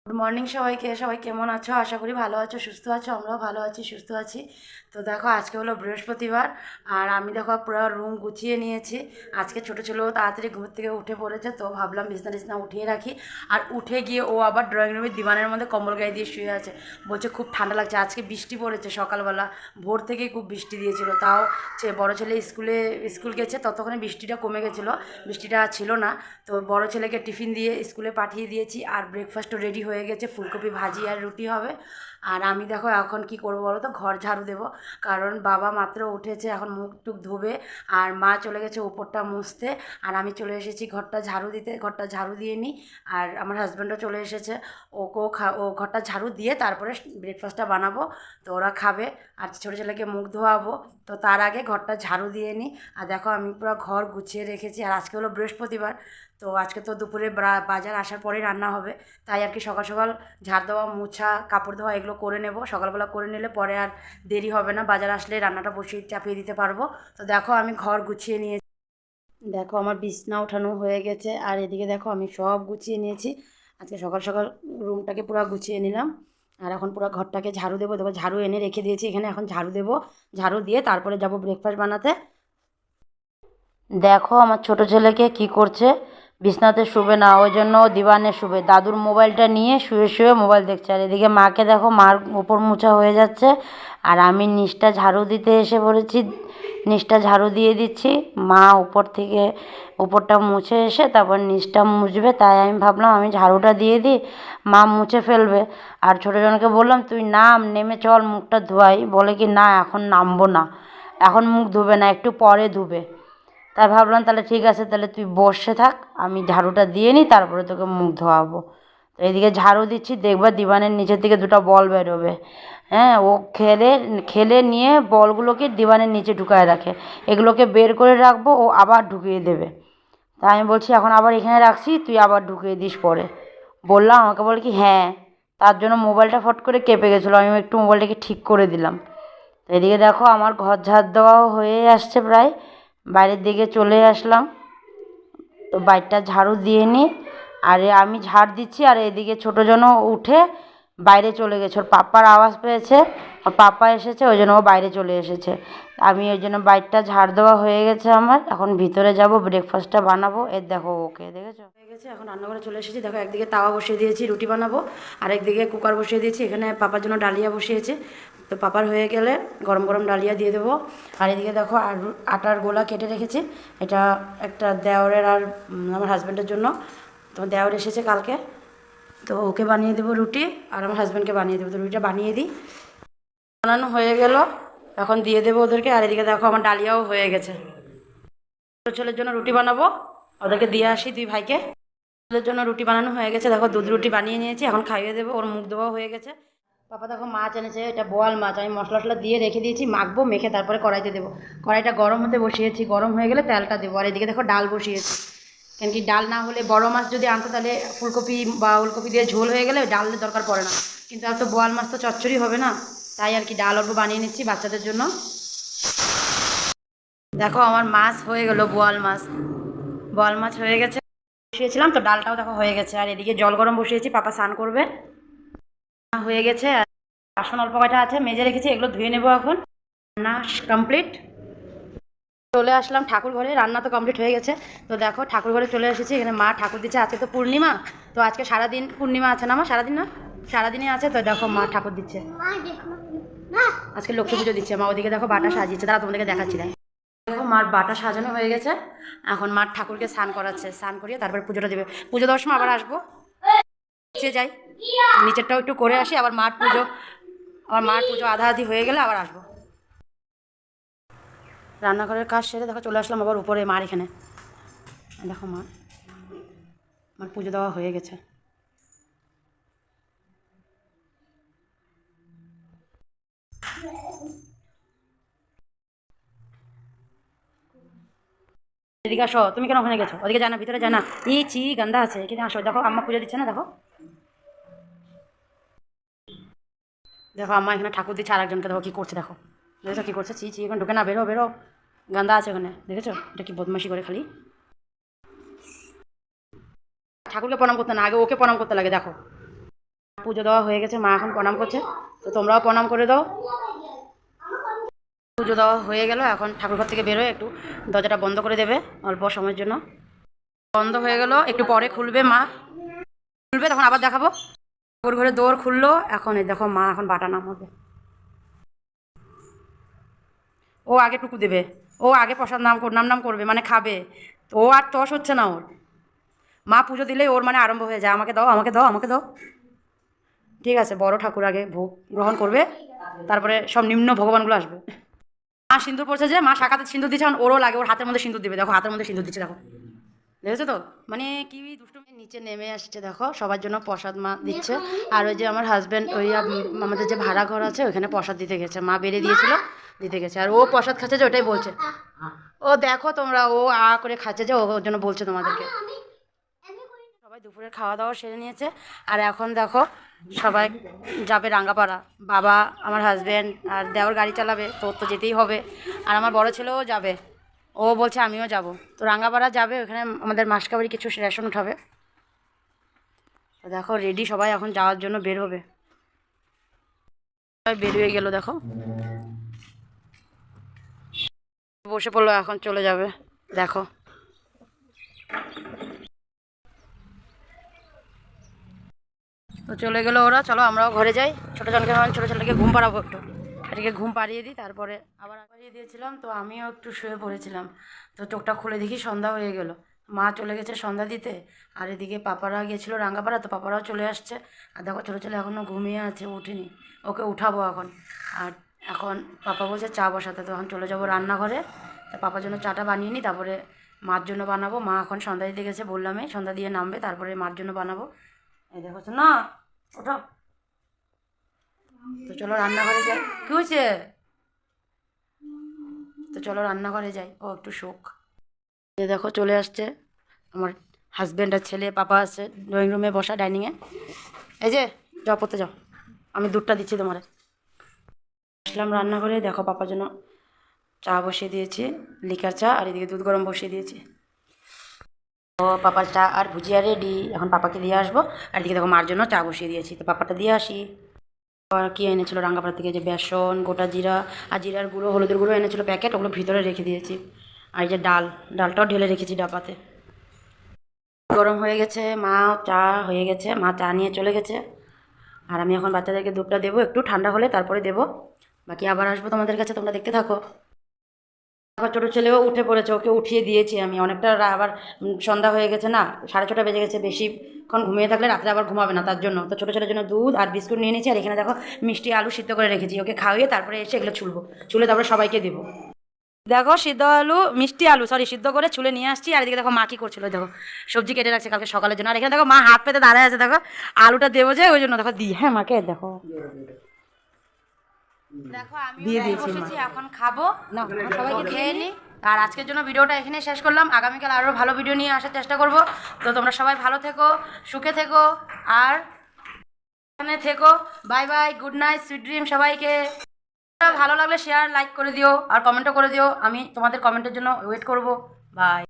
Good morning সবাইকে। সবাই কেমন আছো? আশা করি ভালো আছো, সুস্থ আছো। আমরাও ভালো আছি, সুস্থ আছি। তো দেখো, আজকে হলো বৃহস্পতিবার, আর আমি দেখো পুরো রুম গুছিয়ে নিয়েছি। আজকে ছোটো ছেলেও তাড়াতাড়ি ঘুম থেকে উঠে পড়েছে, তো ভাবলাম বিছনা টিছনা উঠিয়ে রাখি। আর উঠে গিয়ে ও আবার ড্রয়িং রুমের দিওয়ানের মধ্যে কম্বল গায়ে দিয়ে শুয়ে আছে, বলছে খুব ঠান্ডা লাগছে। আজকে বৃষ্টি পড়েছে সকালবেলা, ভোর থেকেই খুব বৃষ্টি দিয়েছিল। তাও বড় ছেলে স্কুল গেছে, ততক্ষণে বৃষ্টিটা কমে গেছিলো, বৃষ্টিটা ছিল না। তো বড় ছেলেকে টিফিন দিয়ে স্কুলে পাঠিয়ে দিয়েছি, আর ব্রেকফাস্টও রেডি হয়ে গেছে, ফুলকপি ভাজি আর রুটি হবে। আর আমি দেখো এখন কি করবো বলো তো, ঘর ঝাড়ু দেবো। কারণ বাবা মাত্র উঠেছে, এখন মুখ টুক ধোবে, আর মা চলে গেছে উপরটা মুছতে, আর আমি চলে এসেছি ঘরটা ঝাড়ু দিতে। ঘরটা ঝাড়ু দিয়ে নিই, আর আমার হাজব্যান্ডও চলে এসেছে। ও ঘরটা ঝাড়ু দিয়ে তারপরে ব্রেকফাস্টটা বানাবো, তো ওরা খাবে। আর ছোটো ছেলেকে মুখ ধোয়াবো, তো তার আগে ঘরটা ঝাড়ু দিয়ে নিই। আর দেখো আমি পুরো ঘর গুছিয়ে রেখেছি। আর আজকে হলো বৃহস্পতিবার, তো আজকে তো দুপুরে বাজার আসার পরেই রান্না হবে, তাই আর কি সকাল সকাল ঝাড় দেওয়া, মোছা, কাপড় ধোয়া এগুলো করে নেব। সকালবেলা করে নিলে পরে আর দেরি হবে না, বাজার আসলে রান্নাটা বসিয়ে চাপিয়ে দিতে পারবো। তো দেখো আমি ঘর গুছিয়ে নিয়েছি। দেখো আমার বিছনা ওঠানো হয়ে গেছে, আর এদিকে দেখো আমি সব গুছিয়ে নিয়েছি। আজকে সকাল সকাল রুমটাকে পুরো গুছিয়ে নিলাম, আর এখন পুরো ঘরটাকে ঝাড়ু দেবো। দেখো ঝাড়ু এনে রেখে দিয়েছি এখানে, এখন ঝাড়ু দেবো। ঝাড়ু দিয়ে তারপরে যাব ব্রেকফাস্ট বানাতে। দেখো আমার ছোট ছেলেকে কি করছে, বিছনাতে শুবে না, ওই জন্য ও দিবানে শুবে। দাদুর মোবাইলটা নিয়ে শুয়ে শুয়ে মোবাইল দেখছে। আর এদিকে মাকে দেখো, মার উপর মোছা হয়ে যাচ্ছে, আর আমি নিচটা ঝাড়ু দিতে এসে পড়েছি, নিচটা ঝাড়ু দিয়ে দিচ্ছি। মা উপর থেকে উপরটা মুছে এসে তারপর নিচটা মুছবে, তাই আমি ভাবলাম আমি ঝাড়ুটা দিয়ে দিই, মা মুছে ফেলবে। আর ছোটোজনকে বললাম তুই নাম, নেমে চল মুখটা ধোয়াই, বলে কি না এখন নামবো না, এখন মুখ ধুবে না, একটু পরে ধুবে। তাই ভাবলাম তাহলে ঠিক আছে, তাহলে তুই বসে থাক, আমি ঝাড়ুটা দিয়ে নিই, তারপরে তোকে মুখ ধোয়াবো। তো এইদিকে ঝাড়ু দিচ্ছি, দেখবা দিবানের নিচের দিকে দুটো বল বেরোবে। হ্যাঁ, ও খেলে খেলে নিয়ে বলগুলোকে দিবানের নিচে ঢুকায় রাখে, এগুলোকে বের করে রাখবো, ও আবার ঢুকিয়ে দেবে। তাই আমি বলছি এখন আবার এখানে রাখছি, তুই আবার ঢুকিয়ে দিস পরে। বললাম, আমাকে বলে কি হ্যাঁ, তার জন্য মোবাইলটা ফট করে কেঁপে গেছিলো, আমি একটু মোবাইলটাকে ঠিক করে দিলাম। তো এদিকে দেখো আমার ঘর ঝাড় দেওয়াও হয়ে আসছে প্রায়, বাইরের দিকে চলে আসলাম। তো বাইরটা ঝাড়ু দিয়ে নিই, আর আমি ঝাড় দিচ্ছি, আর এদিকে ছোটোজনও উঠে বাইরে চলে গেছে, ওর পাপ্পার আওয়াজ পেয়েছে, ওর পাপ্পা এসেছে, ওই জন্য ও বাইরে চলে এসেছে। আমি ওই জন্য বাইরটা ঝাড় দেওয়া হয়ে গেছে আমার, এখন ভিতরে যাব, ব্রেকফাস্টটা বানাবো। এর দেখো ওকে দেখেছো হয়ে গেছে। এখন রান্নাঘরে চলে এসেছি, দেখো একদিকে তাওয়া বসিয়ে দিয়েছি রুটি বানাবো, আর একদিকে কুকার বসিয়ে দিয়েছি, এখানে পাপার জন্য ডালিয়া বসিয়েছে। তো পাপার হয়ে গেলে গরম গরম ডালিয়া দিয়ে দেবো। আর এদিকে দেখো আর আটার গোলা কেটে রেখেছি, এটা একটা দেওরের আর আমার হাজব্যান্ডের জন্য। তো দেওর এসেছে কালকে, তো ওকে বানিয়ে দেবো রুটি, আর আমার হাজব্যান্ডকে বানিয়ে দেবো। তো রুটিটা বানিয়ে দিই, বানানো হয়ে গেল, এখন দিয়ে দেবো ওদেরকে। আর এদিকে দেখো আমার ডালিয়াও হয়ে গেছে। ছোটো ছেলের জন্য রুটি বানাবো, ওদেরকে দিয়ে আসি দুই ভাইকে। ওদের জন্য রুটি বানানো হয়ে গেছে, দেখো দুধ রুটি বানিয়ে নিয়েছি, এখন খাইয়ে দেবো, ওর মুখ দেওয়া হয়ে গেছে। পাপা দেখো মাছ এনেছে, এটা বোয়াল মাছ, আমি মশলা টশলা দিয়ে রেখে দিয়েছি, মাখবো, মেখে তারপরে কড়াইতে দেবো। কড়াইটা গরম হতে বসিয়েছি, গরম হয়ে গেলে তেলটা দেবো। আর এদিকে দেখো ডাল বসিয়েছি, কেন কি ডাল না হলে বড় মাছ যদি আনতো তাহলে ফুলকপি বা ওলকপি দিয়ে ঝোল হয়ে গেলে ডালের দরকার পড়ে না, কিন্তু আর তো বোয়াল মাছ তো চচ্চড়ি হবে না, তাই আর কি ডাল অল্প বানিয়ে নিচ্ছি বাচ্চাদের জন্য। দেখো আমার মাছ হয়ে গেল, বোয়াল মাছ হয়ে গেছে, বসিয়েছিলাম তো ডালটাও দেখো হয়ে গেছে। আর এদিকে জল গরম বসিয়েছি, পাপা স্নান করবে, হয়ে গেছে। আর বাসন অল্প কয়টা আছে মেজে রেখেছি, এগুলো ধুয়ে নেবো এখন। রান্না কমপ্লিট, চলে আসলাম ঠাকুর ঘরে, রান্না তো কমপ্লিট হয়ে গেছে। তো দেখো ঠাকুর ঘরে চলে এসেছি, এখানে মা ঠাকুর দিচ্ছে, আজকে তো পূর্ণিমা, তো আজকে সারাদিন পূর্ণিমা আছে না মা, সারাদিন না সারাদিনই আছে। তো দেখো মা ঠাকুর দিচ্ছে, আজকে লক্ষ্মী পুজো দিচ্ছে মা। ওদিকে দেখো বাটা সাজিয়েছে, তারা তোমাদেরকে দেখাচ্ছি। দেখো মার বাটা সাজানো হয়ে গেছে, এখন মার ঠাকুরকে স্নান করাচ্ছে, স্নান করিয়ে তারপরে পুজোটা দেবে। পুজো দেওয়ার সময় আবার আসবো, নিচে যাই, নিচেরটাও একটু করে আসি, আবার মার পুজো আধা আধি হয়ে গেলে আবার আসবো। রান্নাঘরের কাজ সেরে দেখো চলে আসলাম আবার উপরে মার এখানে। দেখো মার পুজো দেওয়া হয়ে গেছে। এদিকে আসো, তুমি কেন ওখানে গেছো? ওদিকে জানা, ভিতরে জানা, চি গান্দা আছে, এখানে আসো। দেখো আম্মা পুজো দিচ্ছে না, দেখো দেখো আম্মা এখানে ঠাকুর দিচ্ছে, আর একজনকে দেখো কী করছে, দেখো দেখেছো কী করছে, চি এখন ঢুকে না, বেরো বেরো, গান্দা আছে ওখানে, দেখেছো এটা কি বদমাশি করে খালি। ঠাকুরকে প্রণাম করতে না, আগে ওকে প্রণাম করতে লাগে, দেখো পুজো দেওয়া হয়ে গেছে, মা এখন প্রণাম করছে, তো তোমরাও প্রণাম করে দাও। পুজো দেওয়া হয়ে গেল, এখন ঠাকুরঘর থেকে বেরোয় একটু দরজাটা বন্ধ করে দেবে অল্প সময়ের জন্য। বন্ধ হয়ে গেল, একটু পরে খুলবে মা, খুলবে তখন আবার দেখাবো। ঠাকুর ঘরে দৌড় খুললো, এখন এই দেখো মা এখন বাটা নামাবে। ও আগে টুকু দেবে, ও আগে প্রসাদ নাম করবে, মানে খাবে। ও আর তস হচ্ছে না ওর। মা পুজো দিলে ওর মানে আরম্ভ হয়ে যায়, আমাকে দাও আমাকে দাও আমাকে দাও। ঠিক আছে, বড় ঠাকুর আগে ভোগ গ্রহণ করবে, তারপরে সব নিম্ন ভগবানগুলো আসবে। মা সিঁদুর পড়ছে, যে মা শাখাতে সিঁদুর দিচ্ছে, ওরও লাগে, ওর হাতের মধ্যে সিঁদুর দিবে, দেখো হাতের মধ্যে সিঁদুর দিচ্ছে, দেখো দেখেছো তো, মানে কি দুষ্টু। নিচে নেমে আসছে, দেখো সবার জন্য প্রসাদ মা দিচ্ছে। আর ওই যে আমার হাজব্যান্ড ওই আমাদের যে ভাড়া ঘর আছে ওইখানে প্রসাদ দিতে গেছে, মা বেড়ে দিয়েছিল, দিতে গেছে। আর ও প্রসাদ খাচ্ছে যে ওটাই বলছে, ও দেখো তোমরা, ও করে খাচ্ছে যে, ওর জন্য বলছে তোমাদেরকে। সবাই দুপুরের খাওয়া দাওয়া সেরে নিয়েছে, আর এখন দেখো সবাই যাবে রাঙ্গাপাড়া। বাবা, আমার হাজব্যান্ড আর দেওর গাড়ি চালাবে, তো ওর তো যেতেই হবে। আর আমার বড় ছেলেও যাবে, ও বলছে আমিও যাব। তো রাঙ্গাপাড়া যাবে, ওখানে আমাদের মাসকাবাড়ি কিছু রেশন উঠাবে। তো দেখো রেডি সবাই, এখন যাওয়ার জন্য বের হবে। সবাই বের হয়ে গেল, দেখো বসে পড়লো, এখন চলে যাবে। দেখো তো চলে গেলো ওরা, চলো আমরাও ঘরে যাই। ছোটো জনকে ছোটো ছেলেকে ঘুম পাড়াবো একটু, এটাকে ঘুম পাড়িয়ে দিই, তারপরে আবার পাড়িয়ে দিয়েছিলাম, তো আমিও একটু শুয়ে পড়েছিলাম। তো চোখটা খুলে দেখি সন্ধ্যা হয়ে গেল, মা চলে গেছে সন্ধ্যা দিতে। আর এদিকে পাপারা গিয়েছিলো রাঙ্গাপাড়া, তো পাপারাও চলে আসছে। আর দেখো ছোটো ছেলে এখনও ঘুমিয়ে আছে, উঠিনি, ওকে উঠাবো এখন। আর এখন পাপা বলছে চা বসাতে, তো এখন চলে যাবো রান্নাঘরে। তা পাপার জন্য চাটা বানিয়ে নিই, তারপরে মার জন্য বানাবো। মা এখন সন্ধ্যা দিতে গেছে, বললামই সন্ধ্যা দিয়ে নামবে, তারপরে মার জন্য বানাবো। এই দেখো না, ওঠো, তো চলো রান্নাঘরে যাই। কি হয়েছে? তো চলো রান্নাঘরে যাই, ও একটু শোক। দেখো চলে আসছে আমার হাজব্যান্ড আর ছেলে, পাপা আছে ড্রয়িং রুমে বসা, ডাইনিংয়ে। এই যে যাও পড়তে যাও, আমি দুধটা দিচ্ছি তোমারে। আসলাম রান্নাঘরে, দেখো পাপার জন্য চা বসিয়ে দিয়েছি, লিকার চা, আর এদিকে দুধ গরম বসিয়ে দিয়েছি। ও পাপার চা আর ভুজিয়া রেডি, এখন পাপাকে দিয়ে আসবো। আর এদিকে দেখো মার জন্য চা বসিয়ে দিয়েছি, তো পাপাটা দিয়ে আসি। আর কি এনেছিল রাঙ্গাপাড়া থেকে, যে বেসন, গোটা জিরা আর জিরার গুঁড়ো, হলুদের গুঁড়ো এনেছিল প্যাকেট, ওগুলো ভিতরে রেখে দিয়েছি। আর এই যে ডালটাও ঢেলে রেখেছি ডাবাতে। গরম হয়ে গেছে, মা চা হয়ে গেছে, মা চা নিয়ে চলে গেছে। আর আমি এখন বাচ্চাদেরকে দুধটা দেবো, একটু ঠান্ডা হলে তারপরে দেবো। বাকি আবার আসবো তোমাদের কাছে, তোমরা দেখতে থাকো। আবার ছোটো ছেলেও উঠে পড়েছে, ওকে উঠিয়ে দিয়েছি আমি অনেকটা। আবার সন্ধ্যা হয়ে গেছে না, 6:30 বেজে গেছে, বেশিক্ষণ ঘুমিয়ে থাকলে রাত্রে আবার ঘুমাবে না, তার জন্য। তো ছোটো ছেলের জন্য দুধ আর বিস্কুট নিয়ে নিয়েছি। আর এখানে দেখো মিষ্টি আলু সিদ্ধ করে রেখেছি, ওকে খাওয়িয়ে তারপরে এসে এগুলো ছুলে তারপরে সবাইকে দেবো। দেখো মিষ্টি আলু সিদ্ধ করে ছুলে নিয়ে আসছি। আর এদিকে দেখো মা কী করছিল, দেখো সবজি কেটে রাখছে কালকে সকালের জন্য। আর এখানে দেখো মা হাত পেতে দাঁড়ায় আছে, দেখো আলুটা দেবো যে, ওই জন্য দেখো দিই। হ্যাঁ মাকে দেখো, দেখো আমি দিয়ে দিয়েছি, এখন খাবো না, সবাইকে খেয়ে নিই। আর আজকের জন্য ভিডিওটা এখানে শেষ করলাম, আগামীকাল আরও ভালো ভিডিও নিয়ে আসার চেষ্টা করব। তো তোমরা সবাই ভালো থেকো, সুখে থেকো, আর এখানে থেকো। Bye bye, good night, sweet dream সবাইকে। ভালো লাগলে শেয়ার লাইক করে দিও, আর কমেন্টও করে দিও, আমি তোমাদের কমেন্টের জন্য ওয়েট করব। বাই।